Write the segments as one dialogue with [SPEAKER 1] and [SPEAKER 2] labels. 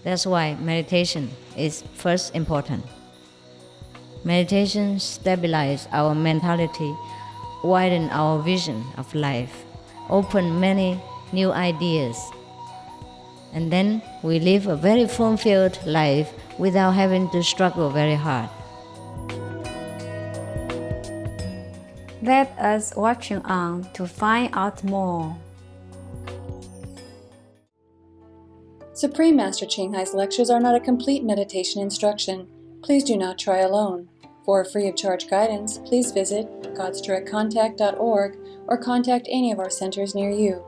[SPEAKER 1] That's why meditation is first important. Meditation stabilizes our mentality, widens our vision of life, opens many new ideas, and then we live a very fulfilled life without having to struggle very hard.
[SPEAKER 2] Let us watch on to find out more.
[SPEAKER 3] Supreme Master Ching Hai's lectures are not a complete meditation instruction. Please do not try alone. For free of charge guidance, please visit godsdirectcontact.org or contact any of our centers near you.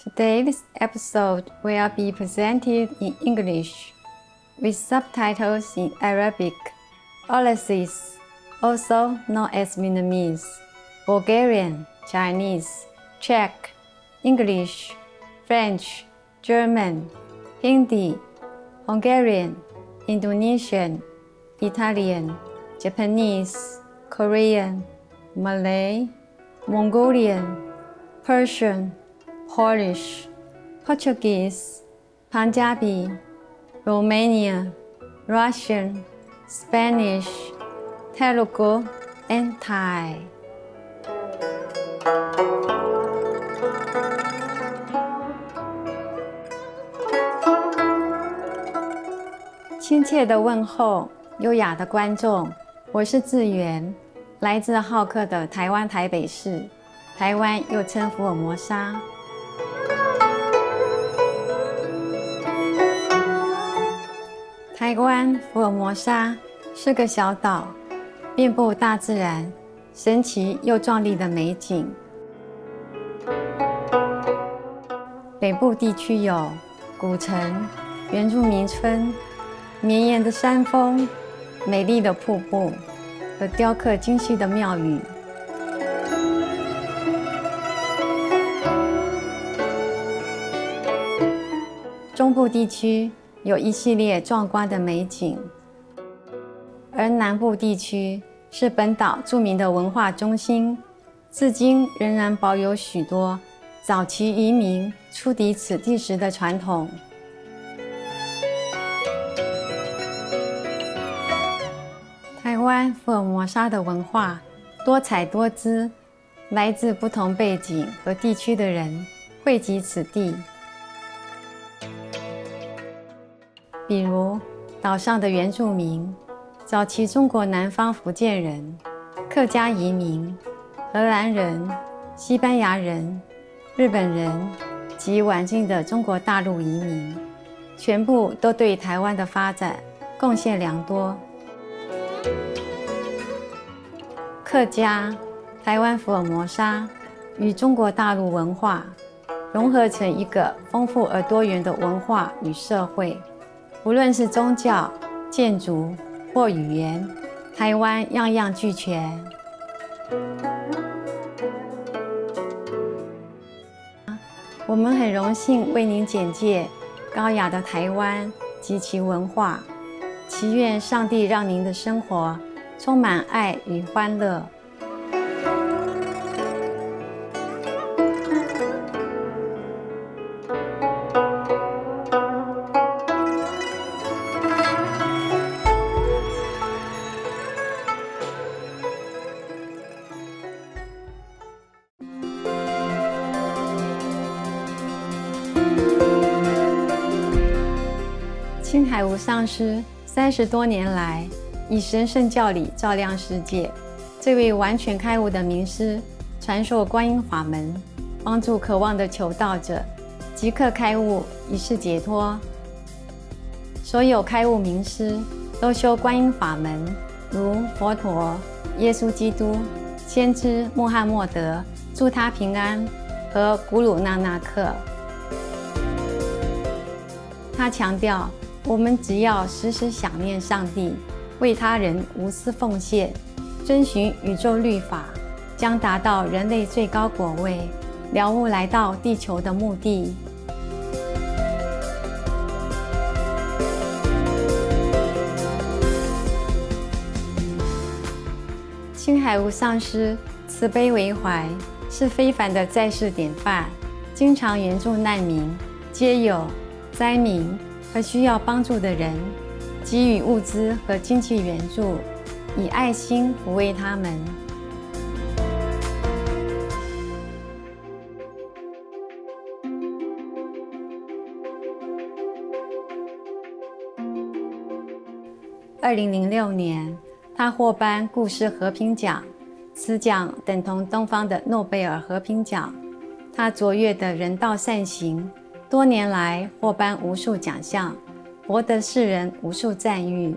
[SPEAKER 2] Today's episode will be presented in English with subtitles in Arabic, Aulices, also known as Vietnamese, Bulgarian, Chinese, Czech, English, French, German, Hindi, Hungarian, Indonesian, Italian, Japanese, Korean, Malay, Mongolian, Persian, Polish, Portuguese, Punjabi, Romanian, Russian, Spanish, Telugu, and Thai. 亲切的问候，优雅的观众，我是志源，来自好客的台湾台北市，台湾又称福尔摩沙。台湾福尔摩沙是个小岛，遍布大自然神奇又壮丽的美景。北部地区有古城、原住民村、绵延的山峰、美丽的瀑布和雕刻精细的庙宇。中部地区有一系列壮观的美景，而南部地区是本岛著名的文化中心，至今仍然保有许多早期移民出抵此地时的传统。台湾福尔摩沙的文化多彩多姿，来自不同背景和地区的人汇集此地。比如岛上的原住民、早期中国南方福建人、客家移民、荷兰人、西班牙人、日本人及晚近的中国大陆移民，全部都对台湾的发展贡献良多。客家、台湾福尔摩沙与中国大陆文化融合成一个丰富而多元的文化与社会。无论是宗教、建筑或语言，台湾样样俱全。我们很荣幸为您简介高雅的台湾及其文化，祈愿上帝让您的生活充满爱与欢乐。青海无上师30多年来以神圣教理照亮世界，这位完全开悟的名师传授观音法门，帮助渴望的求道者即刻开悟，一世解脱。所有开悟名师都修观音法门，如佛陀、耶稣基督、先知穆罕默德祝他平安和古鲁那纳克。他强调，我们只要时时想念上帝，为他人无私奉献，遵循宇宙律法，将达到人类最高果位，了悟来到地球的目的。星海无上师慈悲为怀，是非凡的在世典范，经常援助难民、街友、灾民和需要帮助的人，给予物资和经济援助，以爱心抚慰他们。2006年，他获颁故事和平奖，此奖等同东方的诺贝尔和平奖。他卓越的人道善行，多年来获颁无数奖项，博得世人无数赞誉。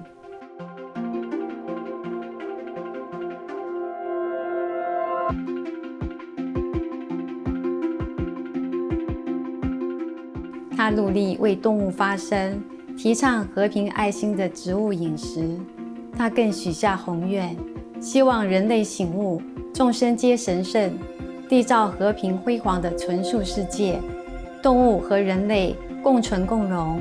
[SPEAKER 2] 他努力为动物发声，提倡和平爱心的植物饮食。他更许下宏愿，希望人类醒悟，众生皆神圣，缔造和平辉煌的纯素世界，动物和人类共存共荣。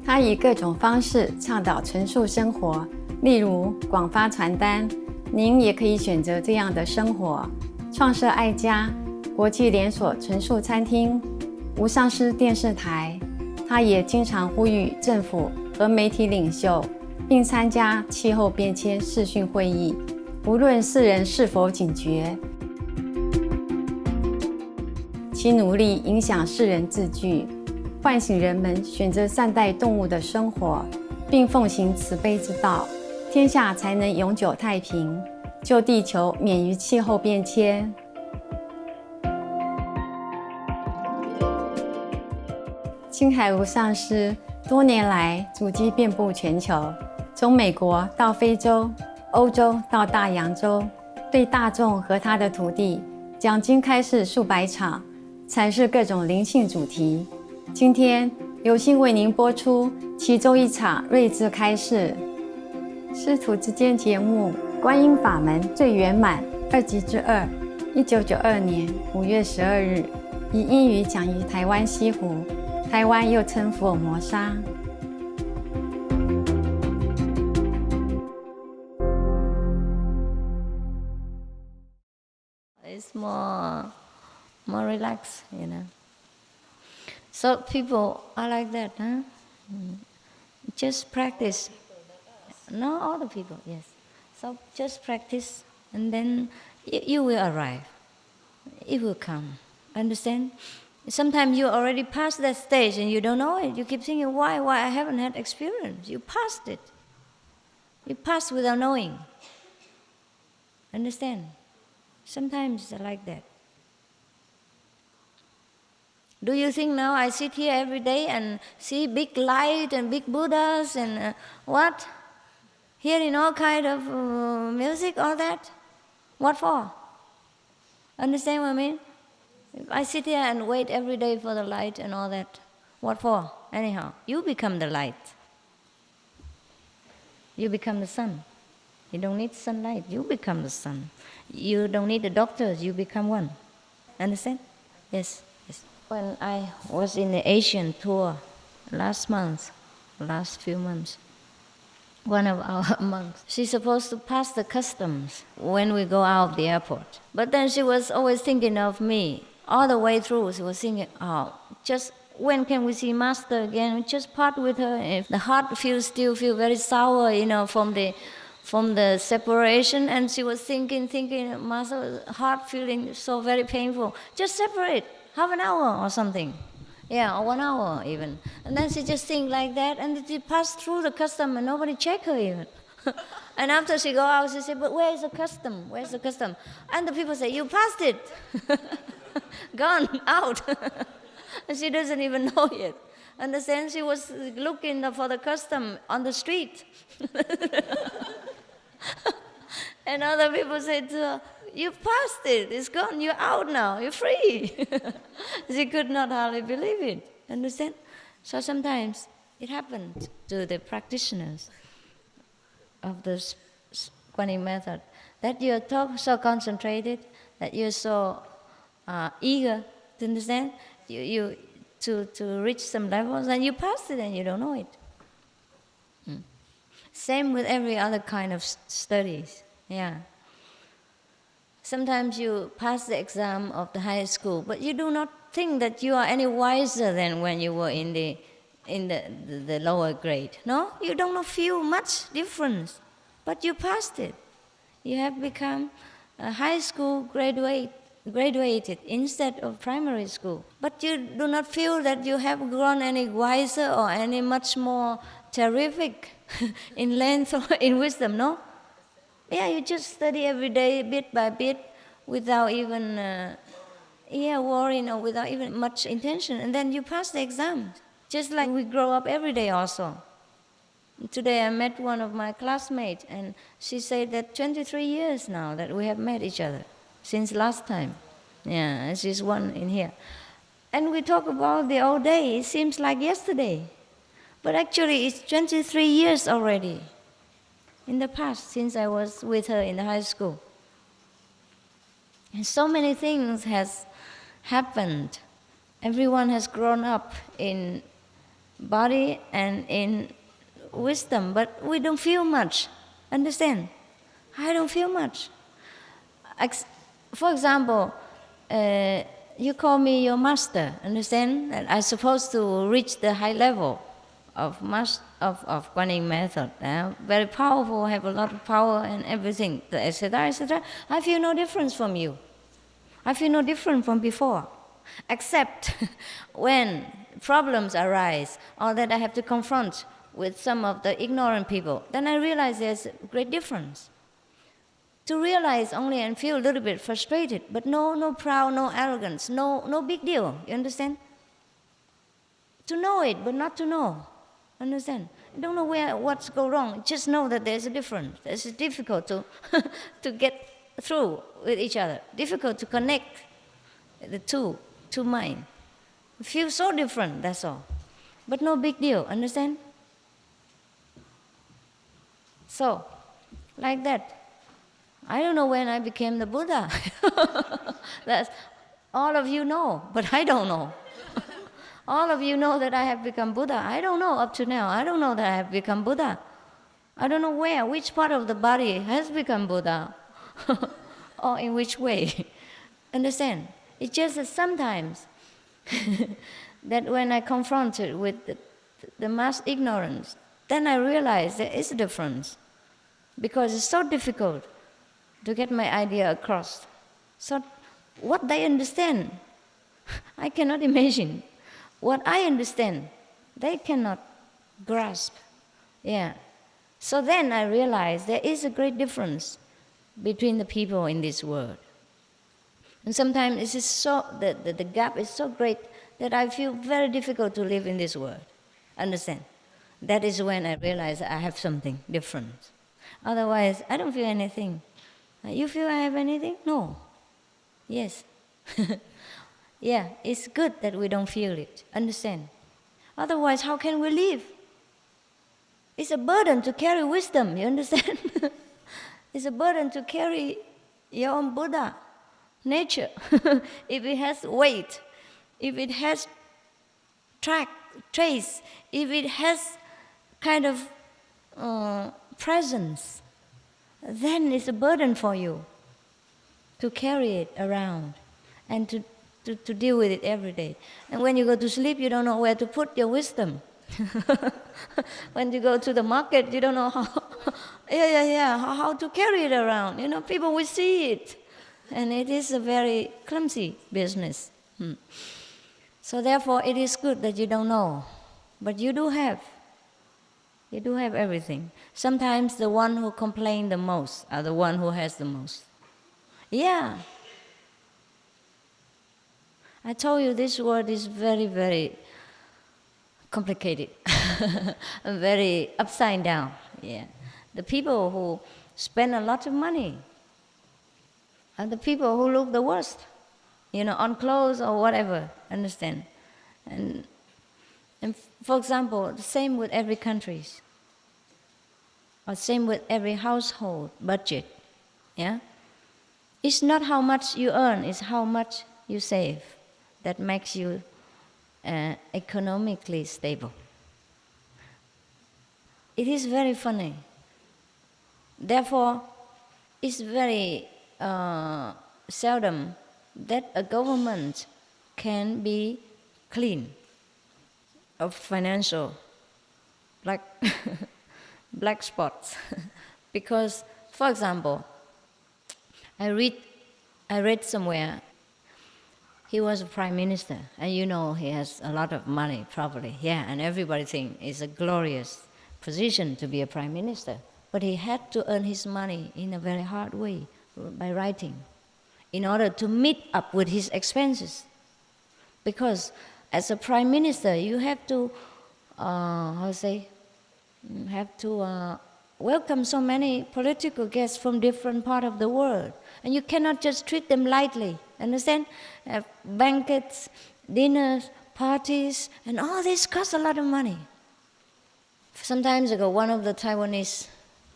[SPEAKER 2] 他以各种方式倡导纯素生活，例如广发传单，您也可以选择这样的生活。创设爱家国际连锁纯素餐厅，无上师电视台。他也经常呼吁政府和媒体领袖，并参加气候变迁视讯会议，不论世人是否警觉，其努力影响世人自具，唤醒人们选择善待动物的生活，并奉行慈悲之道，天下才能永久太平，救地球免于气候变迁。星海无上师多年来足迹遍布全球，从美国到非洲、欧洲到大洋洲，对大众和他的徒弟讲经开示数百场，阐释各种灵性主题。今天有幸为您播出其中一场睿智开示。师徒之间节目观音法门最圆满2集之2 1992年5月12日，以英语讲于台湾西湖，台湾又称福尔摩沙。
[SPEAKER 1] It's more relaxed, you know. So people are like that, huh? Just practice. Not all the people, yes. So just practice, and then you will arrive. It will come. Understand? Sometimes you already passed that stage and you don't know it. You keep thinking, why I haven't had experience. You passed it. You passed without knowing. Understand? Sometimes it's like that. Do you think now I sit here every day and see big light and big Buddhas and what? Hearing all kind of music, all that? What for? Understand what I mean? If I sit here and wait every day for the light and all that, what for? Anyhow, you become the light. You become the sun. You don't need sunlight, you become the sun. You don't need the doctors, you become one. Understand? Yes, yes. When I was in the Asian tour last few months, one of our monks, she's supposed to pass the customs when we go out of the airport. But then she was always thinking of me. All the way through, she was thinking, just when can we see Master again? Just part with her. If the heart still feel very sour, you know, from the separation, and she was thinking, Master, heart feeling so very painful. Just separate, half an hour or something. Yeah, or 1 hour even. And then she just think like that, and she passed through the custom and nobody check her even. And after she go out, she said, but where is the custom? Where's the custom? And the people say, you passed it. Gone, out. And she doesn't even know yet. And then she was looking for the custom on the street. And other people said to her, you passed it, it's gone, you're out now, you're free. She could not hardly believe it, understand? So sometimes it happened to the practitioners of the Quan method, that you're so concentrated, that you're so eager to understand, you to reach some levels, and you pass it and you don't know it. Same with every other kind of studies. Yeah. Sometimes you pass the exam of the high school, but you do not think that you are any wiser than when you were in the lower grade. No, you do not feel much difference, but you passed it. You have become a high school graduated instead of primary school. But you do not feel that you have grown any wiser or any much more terrific in length or in wisdom, no? Yeah, you just study every day, bit by bit, without even worrying or without even much intention, and then you pass the exam. Just like we grow up every day also. Today I met one of my classmates, and she said that 23 years now that we have met each other, since last time. Yeah, and she's one in here. And we talk about the old day, it seems like yesterday. But actually it's 23 years already. In the past, since I was with her in the high school. And so many things has happened. Everyone has grown up in body and in wisdom, but we don't feel much. Understand? I don't feel much. For example, you call me your master. Understand? That I'm supposed to reach the high level of Quan Yin method, very powerful, have a lot of power and everything, etc., etc. I feel no difference from you. I feel no different from before, except when problems arise or that I have to confront with some of the ignorant people. Then I realize there's a great difference. To realize only and feel a little bit frustrated, but no proud, no arrogance, no big deal. You understand? To know it, but not to know. Understand? I don't know what's go wrong. Just know that there's a difference. It's difficult to to get through with each other. Difficult to connect the two minds. Feel so different. That's all. But no big deal. Understand? So, like that. I don't know when I became the Buddha. That's all of you know, but I don't know. All of you know that I have become Buddha. I don't know up to now. I don't know that I have become Buddha. I don't know which part of the body has become Buddha or in which way. Understand? It's just that sometimes that when I confronted with the mass ignorance, then I realize there is a difference because it's so difficult to get my idea across. So what they understand, I cannot imagine. What I understand, they cannot grasp. Yeah. So then I realized there is a great difference between the people in this world. And sometimes it is so the gap is so great that I feel very difficult to live in this world. Understand? That is when I realize I have something different. Otherwise, I don't feel anything. You feel I have anything? No. Yes. Yeah, it's good that we don't feel it. Understand? Otherwise, how can we live? It's a burden to carry wisdom, you understand? It's a burden to carry your own Buddha nature. If it has weight, if it has trace, if it has kind of presence, then it's a burden for you to carry it around and to deal with it every day. And when you go to sleep, you don't know where to put your wisdom. When you go to the market, you don't know how to carry it around. You know, people will see it. And it is a very clumsy business. So therefore, it is good that you don't know. But you do have. You do have everything. Sometimes the one who complain the most are the one who has the most. Yeah. I told you this world is very, very complicated. Very upside down. Yeah. The people who spend a lot of money are the people who look the worst, you know, on clothes or whatever, understand? And for example, the same with every country, or same with every household budget, yeah? It's not how much you earn, it's how much you save that makes you economically stable. It is very funny. Therefore, it's very seldom that a government can be clean of financial black spots. Because, for example, I read somewhere he was a prime minister, and you know he has a lot of money, probably. Yeah, and everybody thinks it's a glorious position to be a prime minister. But he had to earn his money in a very hard way, by writing, in order to meet up with his expenses. Because as a prime minister, you have to, welcome so many political guests from different parts of the world. And you cannot just treat them lightly, understand? Banquets, dinners, parties, and all this costs a lot of money. Some time ago, one of the Taiwanese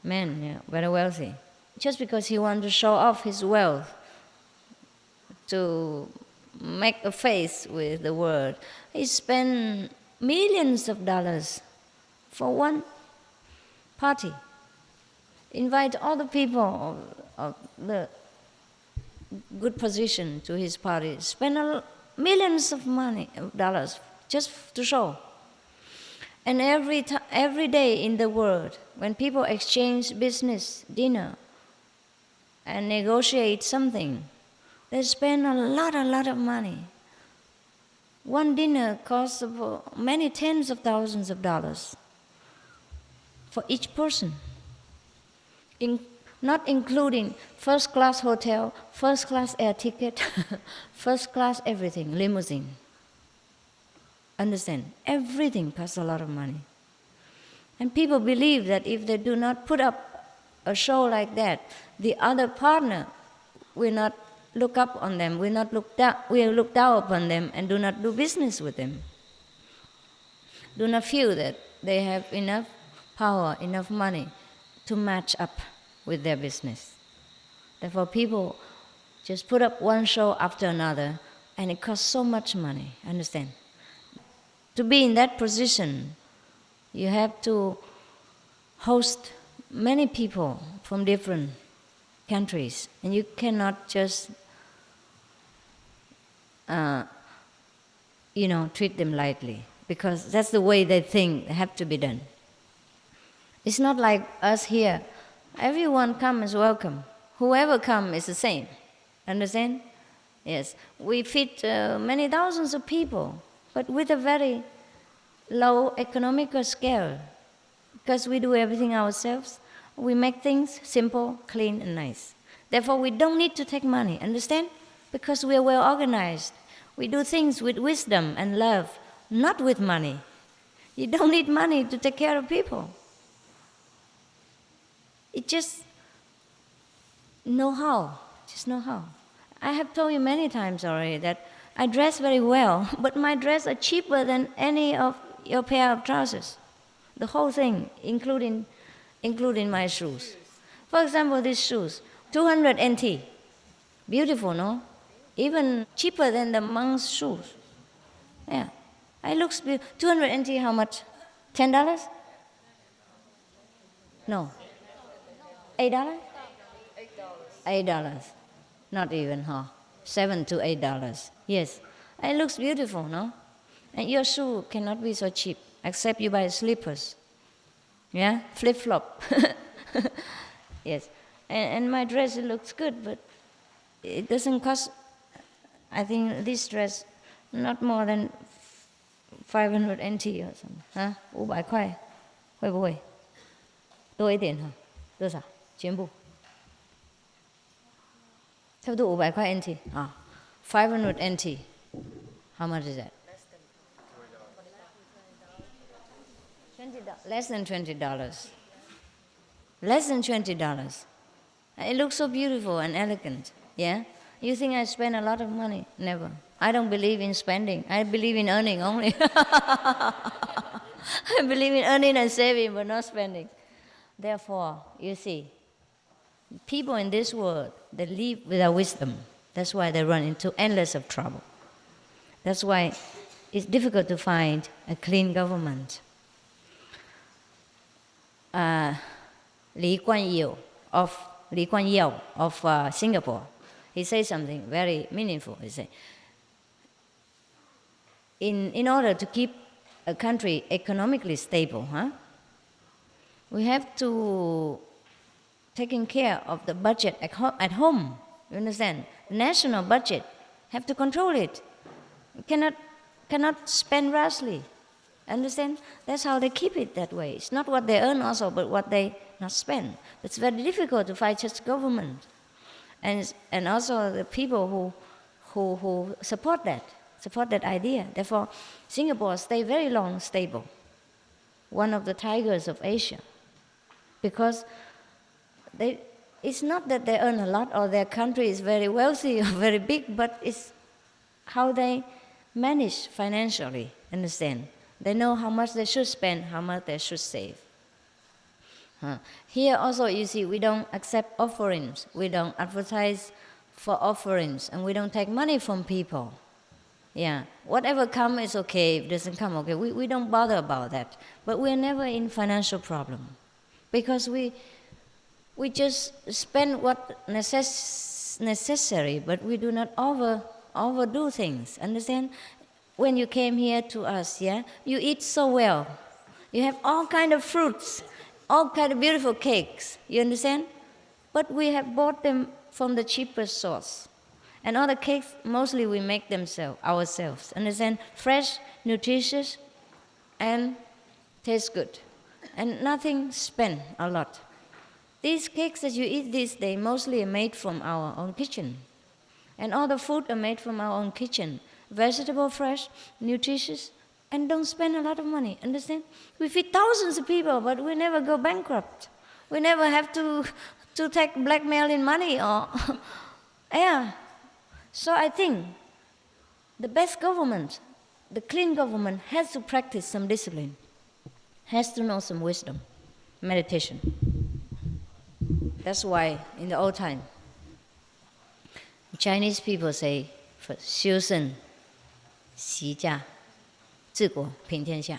[SPEAKER 1] men, very wealthy, just because he wanted to show off his wealth, to make a face with the world, he spent millions of dollars for one party. Invite all the people of the good position to his party. Spend millions of dollars just to show. And every day in the world, when people exchange business, dinner, and negotiate something, they spend a lot of money. One dinner costs many tens of thousands of dollars for each person, not including first-class hotel, first-class air ticket, first-class everything, limousine. Understand? Everything costs a lot of money. And people believe that if they do not put up a show like that, the other partner will not look up on them, will look down upon them, and do not do business with them. Do not feel that they have enough power, enough money to match up with their business. Therefore, people just put up one show after another, and it costs so much money, understand? To be in that position, you have to host many people from different countries, and you cannot just treat them lightly, because that's the way they think have to be done. It's not like us here. Everyone comes is welcome. Whoever comes is the same. Understand? Yes. We feed many thousands of people, but with a very low economical scale. Because we do everything ourselves, we make things simple, clean, and nice. Therefore, we don't need to take money. Understand? Because we are well organized. We do things with wisdom and love, not with money. You don't need money to take care of people. It just know-how. Just know-how. I have told you many times already that I dress very well, but my dress are cheaper than any of your pair of trousers. The whole thing, including my shoes. For example, these shoes, 200 NT. Beautiful, no? Even cheaper than the monk's shoes. Yeah. It looks beautiful. 200 NT, how much? $10? No. $8? $8. Not even, huh? $7 to $8. Yes. It looks beautiful, no? And your shoe cannot be so cheap, except you buy slippers. Yeah? Flip-flop. Yes. And my dress, it looks good, but it doesn't cost, I think this dress, not more than 500 NT or something. Huh? 500块，会不会？多一点哈？多少？全部？差不多500块 NT 啊，500 NT. How much is that? Less than $20. Less than $20. It looks so beautiful and elegant. Yeah? You think I spend a lot of money? Never. I don't believe in spending. I believe in earning only. I believe in earning and saving, but not spending. Therefore, you see, people in this world, they live without wisdom. That's why they run into endless of trouble. That's why it's difficult to find a clean government. Lee Kuan Yew of Singapore. He says something very meaningful. He said, in order to keep a country economically stable, we have to taking care of the budget at home. You understand? The national budget, have to control it. You cannot spend rashly. Understand? That's how they keep it that way. It's not what they earn also, but what they not spend. It's very difficult to fight such government. And also the people who support that idea. Therefore, Singapore stay very long stable. One of the tigers of Asia. Because it's not that they earn a lot or their country is very wealthy or very big, but it's how they manage financially, understand? They know how much they should spend, how much they should save. Here also, you see, we don't accept offerings. We don't advertise for offerings, and we don't take money from people. Yeah, whatever comes is okay. If it doesn't come, okay. We don't bother about that. But we're never in financial problem. Because we just spend what necessary, but we do not overdo things. Understand? When you came here to us, yeah, you eat so well. You have all kind of fruits, all kind of beautiful cakes. You understand? But we have bought them from the cheapest source. And all the cakes, mostly we make them ourselves. Understand? Fresh, nutritious, and taste good. And nothing spent a lot. These cakes that you eat these days mostly are made from our own kitchen. And all the food are made from our own kitchen. Vegetable, fresh, nutritious, and don't spend a lot of money. Understand? We feed thousands of people, but we never go bankrupt. We never have to take blackmail in money or yeah. So I think the best government, the clean government, has to practice some discipline, has to know some wisdom, meditation. That's why in the old time, Chinese people say, Siu Shen, Zhi Guo, Ping-Tian Xia.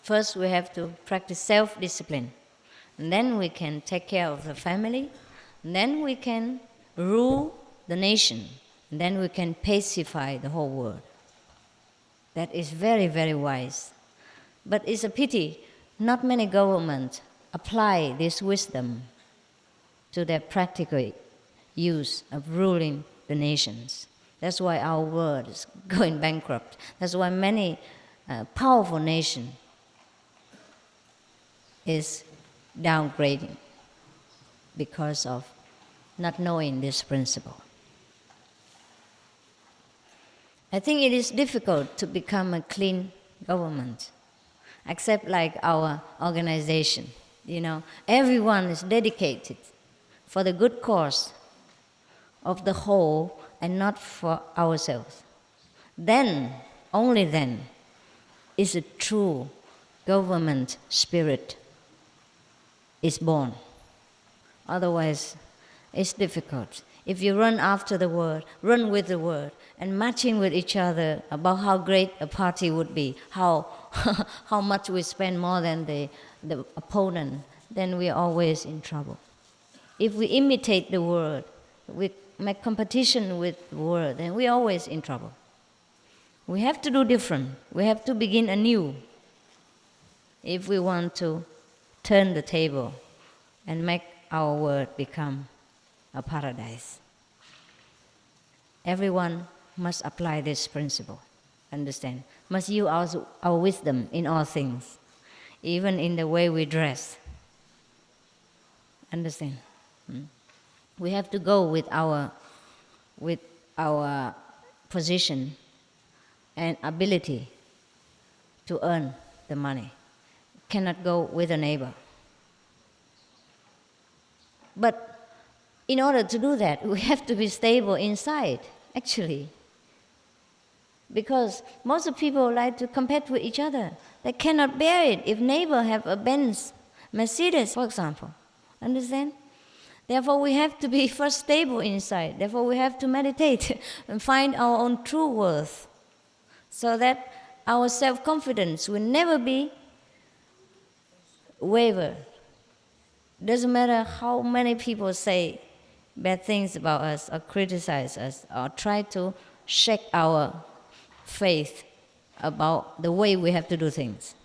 [SPEAKER 1] First, we have to practice self-discipline. And then we can take care of the family. And then we can rule the nation. And then we can pacify the whole world. That is very, very wise. But it's a pity not many governments apply this wisdom to their practical use of ruling the nations. That's why our world is going bankrupt. That's why many powerful nations is downgrading because of not knowing this principle. I think it is difficult to become a clean government, except like our organization. You know, everyone is dedicated for the good cause of the whole and not for ourselves. Then, only then, is a true government spirit is born. Otherwise, it's difficult. If you run after the word, run with the word, and matching with each other about how great a party would be, how much we spend more than the opponent, then we're always in trouble. If we imitate the word, we make competition with the word, then we're always in trouble. We have to do different. We have to begin anew if we want to turn the table and make our world become a paradise. Everyone must apply this principle, understand? Must use our wisdom in all things, even in the way we dress. Understand? We have to go with our position and ability to earn the money. Cannot go with a neighbor. But in order to do that, we have to be stable inside, actually. Because most of people like to compete with each other. They cannot bear it if neighbor have a Benz, Mercedes, for example. Understand? Therefore, we have to be first stable inside. Therefore, we have to meditate and find our own true worth, so that our self-confidence will never be waver. Doesn't matter how many people say bad things about us or criticize us or try to shake our faith about the way we have to do things.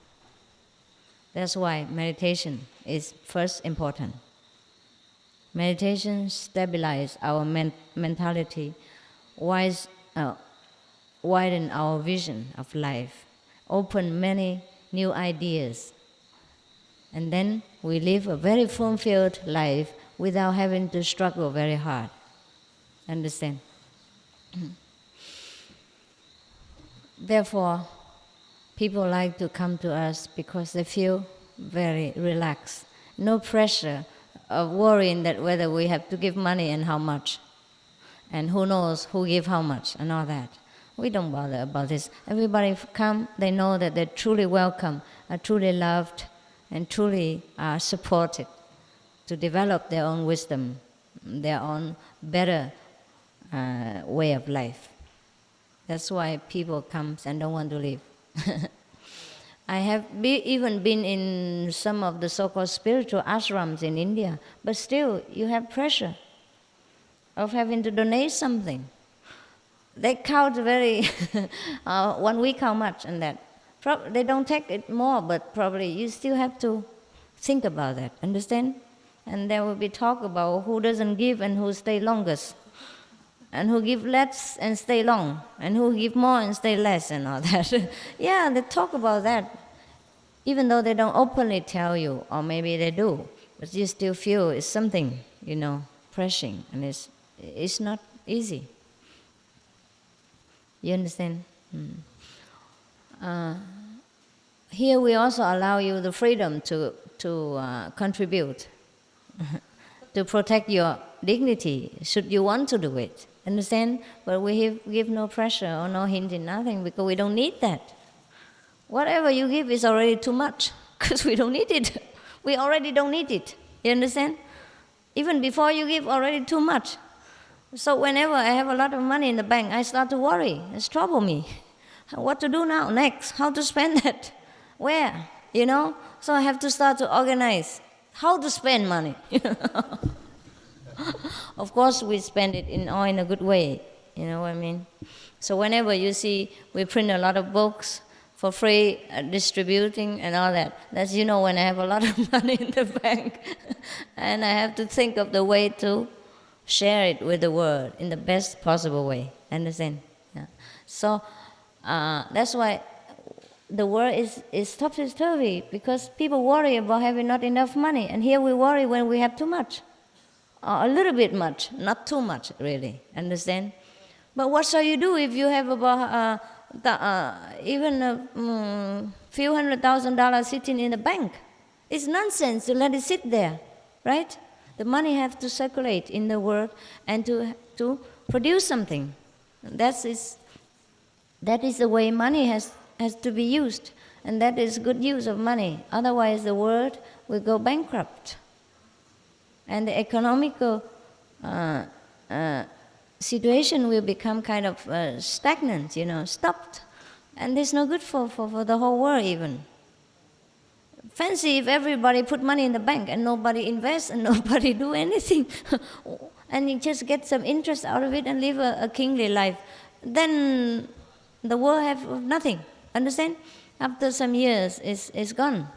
[SPEAKER 1] That's why meditation is first important. Meditation stabilizes our mentality, widen our vision of life, open many new ideas, and then we live a very fulfilled life without having to struggle very hard. Understand? Therefore, people like to come to us because they feel very relaxed. No pressure of worrying that whether we have to give money and how much, and who knows who give how much and all that. We don't bother about this. Everybody come, they know that they're truly welcome, are truly loved, and truly are supported to develop their own wisdom, their own better way of life. That's why people come and don't want to leave. I have even been in some of the so-called spiritual ashrams in India, but still you have pressure of having to donate something. They count very 1 week how much and that. They don't take it more, but probably you still have to think about that, understand? And there will be talk about who doesn't give and who stay longest, and who give less and stay long, and who give more and stay less and all that. Yeah, they talk about that, even though they don't openly tell you, or maybe they do, but you still feel it's something, pressing, and it's not easy. You understand? Here we also allow you the freedom to contribute, to protect your dignity, should you want to do it. Understand? But we give no pressure or no hint in nothing, because we don't need that. Whatever you give is already too much, because we don't need it. We already don't need it. You understand? Even before you give, already too much. So whenever I have a lot of money in the bank, I start to worry. It's trouble me. What to do now, next? How to spend that? Where? So I have to start to organize how to spend money. Of course, we spend it in a good way. You know what I mean? So whenever you see we print a lot of books for free, distributing and all that, that's when I have a lot of money in the bank, and I have to think of the way to share it with the world in the best possible way. Understand? Yeah. So that's why the world is topsy-turvy, because people worry about having not enough money, and here we worry when we have too much, or a little bit much, not too much really. Understand? But what shall you do if you have about even a few $100,000 sitting in the bank? It's nonsense to let it sit there, right? The money has to circulate in the world and to produce something. That is the way money has to be used, and that is good use of money. Otherwise, the world will go bankrupt, and the economical situation will become kind of stagnant, stopped, and it's no good for the whole world even. Fancy if everybody put money in the bank and nobody invests and nobody do anything, and you just get some interest out of it and live a kingly life. Then the world have nothing. Understand? After some years, it's gone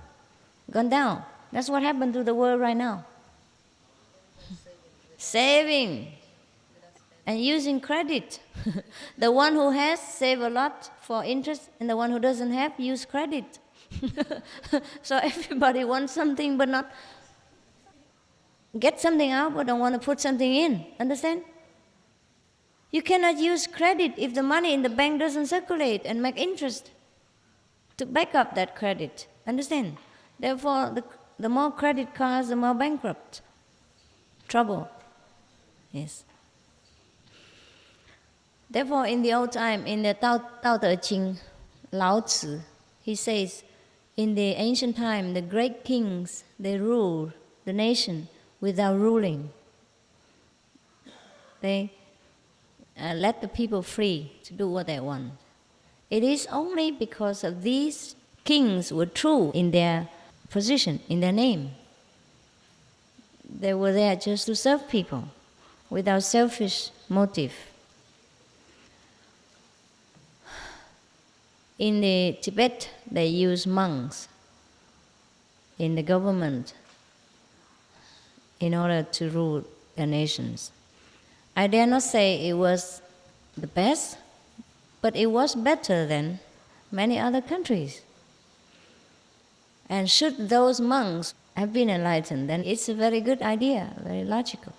[SPEAKER 1] down. That's what happened to the world right now. Saving and using credit. The one who has save a lot for interest, and the one who doesn't have use credit. So everybody wants something but not get something out, but don't want to put something in. Understand? You cannot use credit if the money in the bank doesn't circulate and make interest to back up that credit. Understand? Therefore, the more credit cards, the more bankrupt. Trouble. Yes. Therefore, in the old time, in the Tao Te Ching, Lao Tzu, he says, in the ancient time, the great kings, they ruled the nation without ruling. They let the people free to do what they want. It is only because of these kings were true in their position, in their name. They were there just to serve people without selfish motive. In the Tibet, they use monks in the government in order to rule their nations. I dare not say it was the best, but it was better than many other countries. And should those monks have been enlightened, then it's a very good idea, very logical.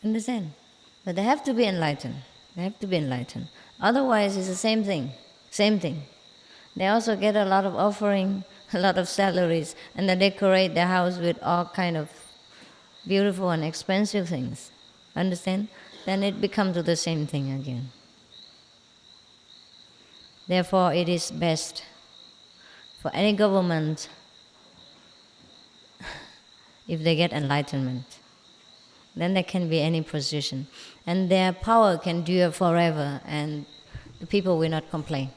[SPEAKER 1] Understand? But they have to be enlightened. They have to be enlightened. Otherwise, it's the same thing. Same thing. They also get a lot of offering, a lot of salaries, and they decorate their house with all kind of beautiful and expensive things. Understand? Then it becomes the same thing again. Therefore, it is best for any government if they get enlightenment. Then there can be any position. And their power can dure forever, and the people will not complain.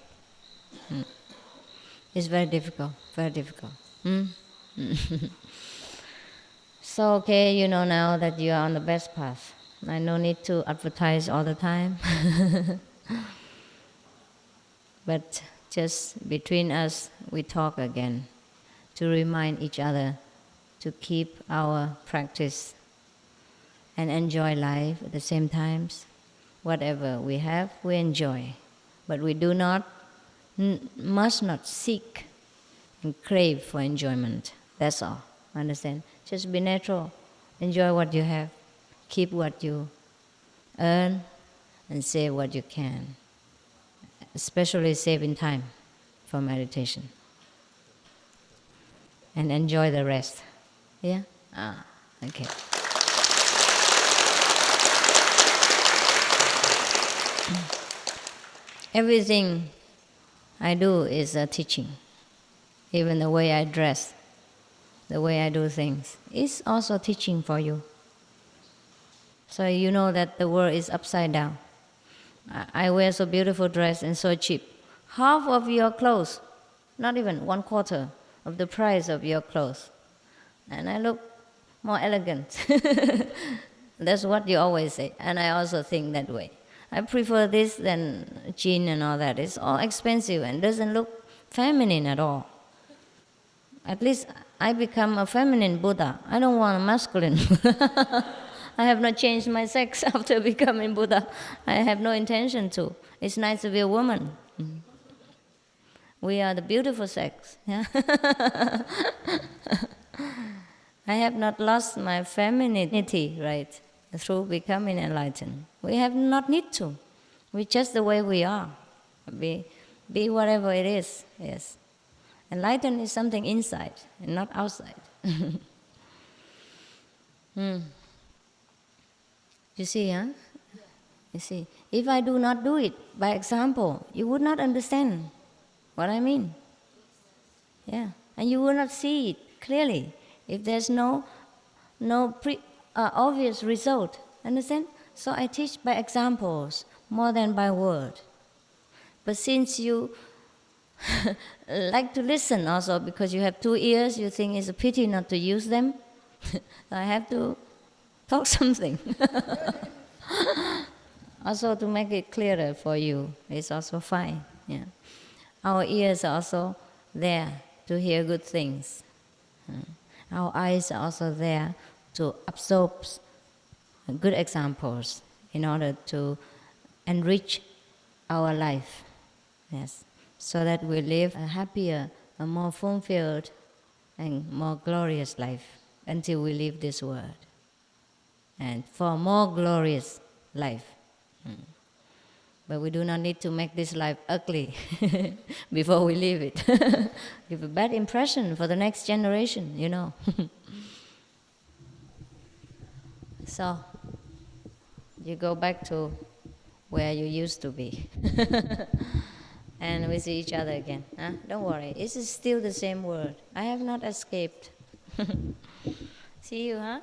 [SPEAKER 1] It's very difficult, very difficult. So, okay, you know now that you are on the best path. I no need to advertise all the time. But just between us, we talk again to remind each other to keep our practice and enjoy life at the same time. Whatever we have, we enjoy. But we do not, must not seek and crave for enjoyment. That's all. Understand? Just be natural. Enjoy what you have. Keep what you earn and save what you can. Especially saving time for meditation. And enjoy the rest. Yeah? Okay. Everything I do is a teaching. Even the way I dress, the way I do things, is also teaching for you. So you know that the world is upside down. I wear so beautiful dress and so cheap. Half of your clothes, not even 1/4 of the price of your clothes. And I look more elegant. That's what you always say. And I also think that way. I prefer this than jean and all that. It's all expensive and doesn't look feminine at all. At least I become a feminine Buddha. I don't want a masculine Buddha. I have not changed my sex after becoming Buddha. I have no intention to. It's nice to be a woman. We are the beautiful sex. Yeah? I have not lost my femininity, right, through becoming enlightened. We have not need to. We're just the way we are. Be whatever it is. Yes. Enlightened is something inside and not outside. You see, huh? You see, if I do not do it by example, you would not understand what I mean. Yeah, and you will not see it clearly if there's no obvious result. Understand? So I teach by examples more than by word. But since you like to listen also because you have 2 ears, you think it's a pity not to use them. I have to talk something. Also to make it clearer for you, it's also fine. Yeah. Our ears are also there to hear good things. Our eyes are also there to absorb good examples in order to enrich our life. Yes. So that we live a happier, a more fulfilled, and more glorious life until we leave this world. And for a more glorious life. But we do not need to make this life ugly before we leave it. Give a bad impression for the next generation, you know. So, you go back to where you used to be. And we see each other again. Huh? Don't worry, it's still the same world. I have not escaped. See you, huh?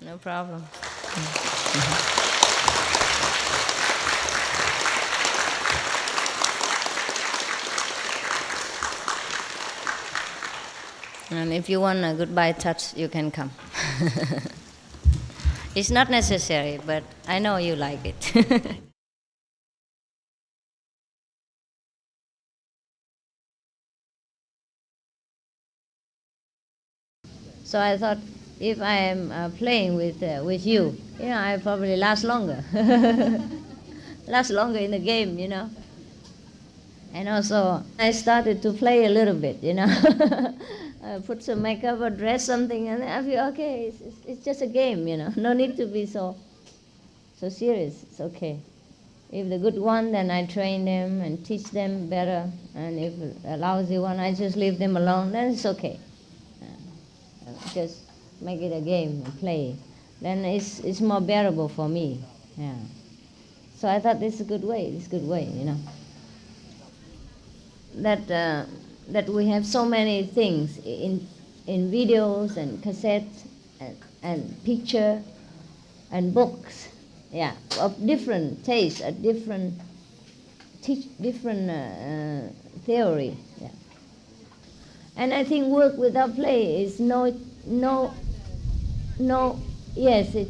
[SPEAKER 1] No problem. And if you want a goodbye touch, you can come. It's not necessary, but I know you like it. So I thought, if I am playing with you, I probably last longer. Last longer in the game, And also, I started to play a little bit, Put some makeup or dress something, and I feel, okay, it's just a game, No need to be so serious. It's okay. If the good one, then I train them and teach them better. And if a lousy one, I just leave them alone. Then it's okay. Just make it a game and play. Then it's more bearable for me. Yeah. So I thought this is a good way. It's a good way, That we have so many things in videos and cassettes and picture and books, of different tastes, different theory, And I think work without play is it's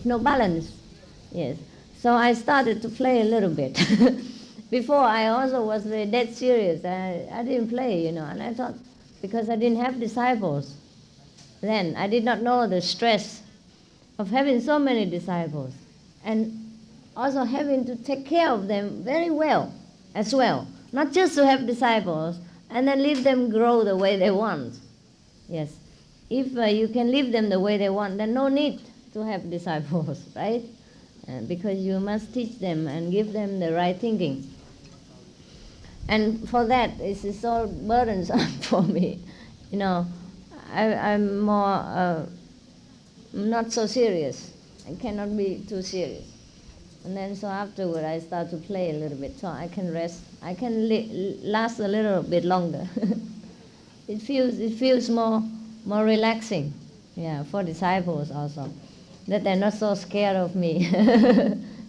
[SPEAKER 1] no balance, yes. So I started to play a little bit. Before I also was very dead serious. I didn't play, and I thought, because I didn't have disciples then, I did not know the stress of having so many disciples, and also having to take care of them very well as well. Not just to have disciples and then leave them grow the way they want. Yes. If you can leave them the way they want, then no need to have disciples, right? Because you must teach them and give them the right thinking. And for that, it is so burdensome for me. I'm more not so serious. I cannot be too serious. And then so afterward, I start to play a little bit, so I can rest. I can last a little bit longer. It feels more relaxing, for disciples also, that they're not so scared of me.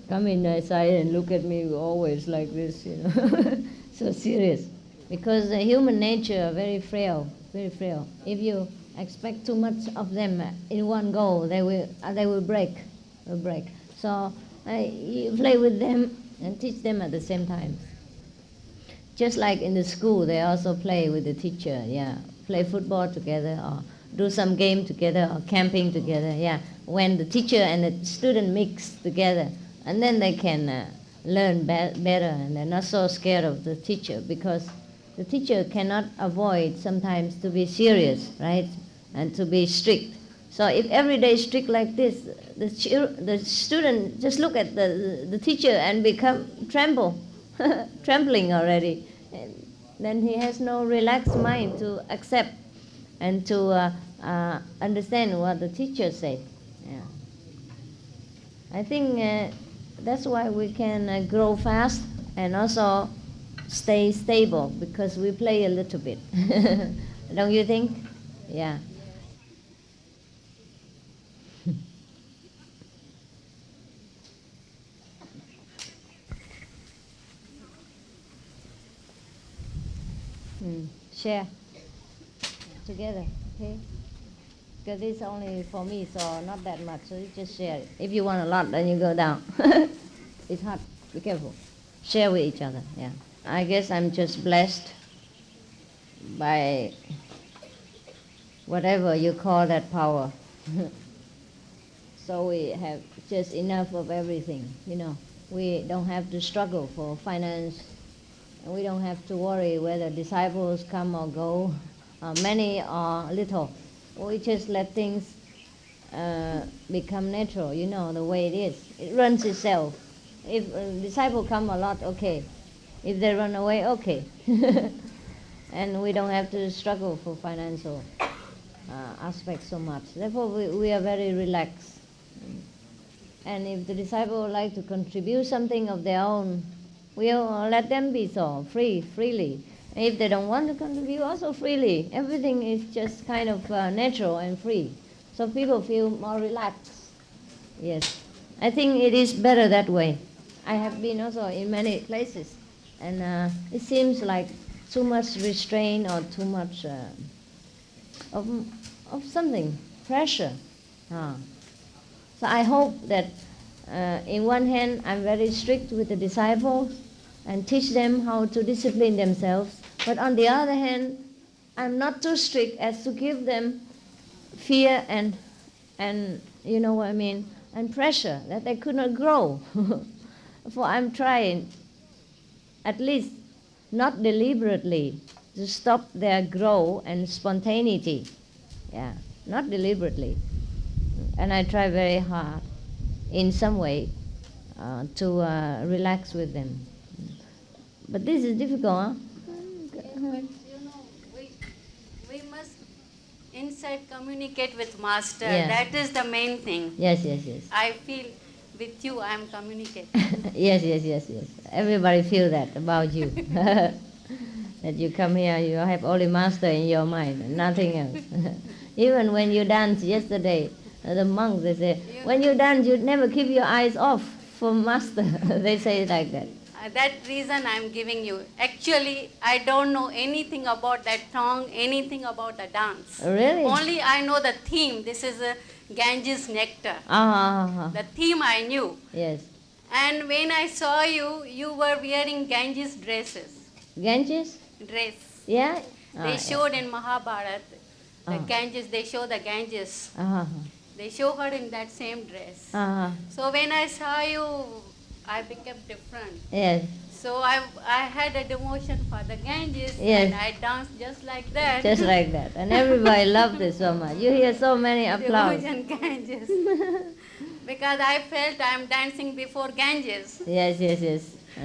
[SPEAKER 1] Come in my side and look at me always like this, so serious. Because the human nature are very frail, very frail. If you expect too much of them in one go, they will break. So you play with them and teach them at the same time. Just like in the school, they also play with the teacher, play football together or do some game together or camping together, when the teacher and the student mix together, and then they can learn better, and they're not so scared of the teacher, because the teacher cannot avoid sometimes to be serious, right, and to be strict. So if every day is strict like this, the student just look at the teacher and become trembling already. And then he has no relaxed mind to accept and to understand what the teacher said. I think that's why we can grow fast and also stay stable, because we play a little bit. Don't you think? Yeah. Share together, okay? Because it's only for me, so not that much, so you just share it. If you want a lot, then you go down. It's hot, be careful. Share with each other, I guess I'm just blessed by whatever you call that power. So we have just enough of everything, We don't have to struggle for finance, and we don't have to worry whether disciples come or go, many or little. We just let things become natural, the way it is. It runs itself. If a disciple come a lot, okay. If they run away, okay. And we don't have to struggle for financial aspects so much. Therefore, we are very relaxed. And if the disciple would like to contribute something of their own, we'll let them be so, freely. And if they don't want to contribute, also freely. Everything is just kind of natural and free. So people feel more relaxed. Yes. I think it is better that way. I have been also in many places, and it seems like too much restraint or too much of of something, pressure. So I hope that in one hand I'm very strict with the disciples and teach them how to discipline themselves, but on the other hand I'm not too strict as to give them fear and you know what I mean, and pressure that they could not grow. For I'm trying, at least not deliberately, to stop their growth and spontaneity. Yeah, not deliberately. And I try very hard in some way to relax with them. But this is difficult, huh?
[SPEAKER 4] But we must inside communicate with Master.
[SPEAKER 1] Yeah.
[SPEAKER 4] That is the main thing.
[SPEAKER 1] Yes.
[SPEAKER 4] I feel with you I am communicating.
[SPEAKER 1] Yes. Everybody feel that about you. That you come here, you have only Master in your mind, and nothing else. Even when you danced yesterday, the monks, they say, when you dance, you never keep your eyes off for Master. They say it like that.
[SPEAKER 4] That reason I am giving you. Actually, I don't know anything about that song, anything about the dance.
[SPEAKER 1] Really?
[SPEAKER 4] Only I know the theme. This is a Ganges nectar. The theme I knew.
[SPEAKER 1] Yes.
[SPEAKER 4] And when I saw you, you were wearing Ganges dresses.
[SPEAKER 1] Ganges?
[SPEAKER 4] Dress.
[SPEAKER 1] Yeah?
[SPEAKER 4] They showed in Mahabharata, the
[SPEAKER 1] Ah.
[SPEAKER 4] Ganges, they show the Ganges.
[SPEAKER 1] Uh-huh.
[SPEAKER 4] They show her in that same dress.
[SPEAKER 1] Uh-huh.
[SPEAKER 4] So when I saw you, I became different.
[SPEAKER 1] Yes.
[SPEAKER 4] So I had a devotion for the Ganges,
[SPEAKER 1] Yes.
[SPEAKER 4] and I danced just like that.
[SPEAKER 1] Just like that. And everybody loved it so much. You hear so many applause.
[SPEAKER 4] Devotion Ganges. Because I felt I'm dancing before Ganges.
[SPEAKER 1] Yes.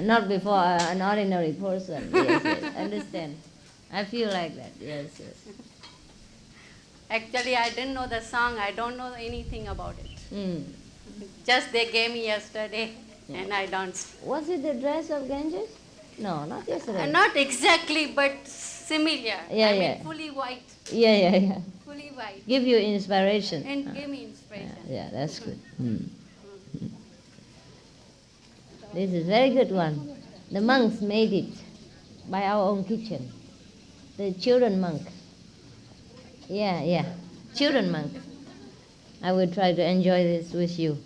[SPEAKER 1] Not before an ordinary person. Yes. Understand. I feel like that. Yes.
[SPEAKER 4] Actually, I didn't know the song. I don't know anything about it.
[SPEAKER 1] Mm.
[SPEAKER 4] Just they gave me yesterday, and I danced.
[SPEAKER 1] Was it the dress of Ganges? No, not yesterday.
[SPEAKER 4] Not exactly, but similar.
[SPEAKER 1] Yeah,
[SPEAKER 4] I mean,
[SPEAKER 1] yeah.
[SPEAKER 4] fully white.
[SPEAKER 1] Yeah.
[SPEAKER 4] Fully white.
[SPEAKER 1] Give you inspiration.
[SPEAKER 4] And give me inspiration.
[SPEAKER 1] Yeah, that's good. This is very good one. The monks made it by our own kitchen. The children monk. Yeah. Children monk. I will try to enjoy this with you.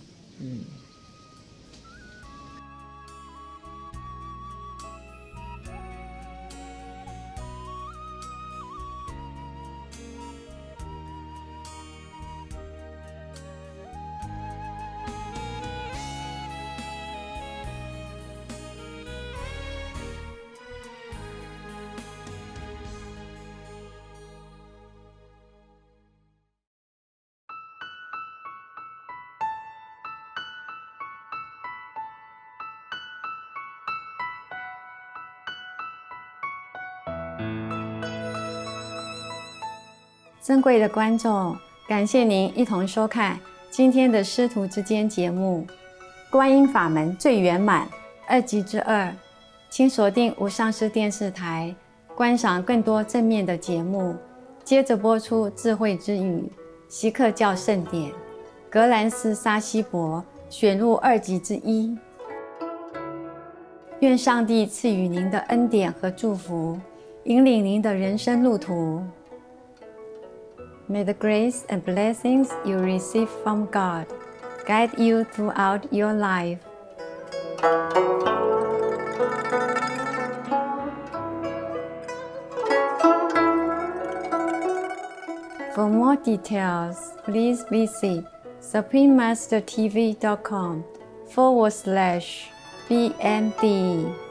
[SPEAKER 2] 珍贵的观众，感谢您一同收看今天的师徒之间节目《观音法门最圆满2集之2》，请锁定无上师电视台，观赏更多正面的节目。接着播出智慧之语、锡克教圣典、格兰斯沙希伯选入2集之1。愿上帝赐予您的恩典和祝福，引领您的人生路途。May the grace and blessings you receive from God guide you throughout your life. For more details, please visit suprememastertv.com/BND.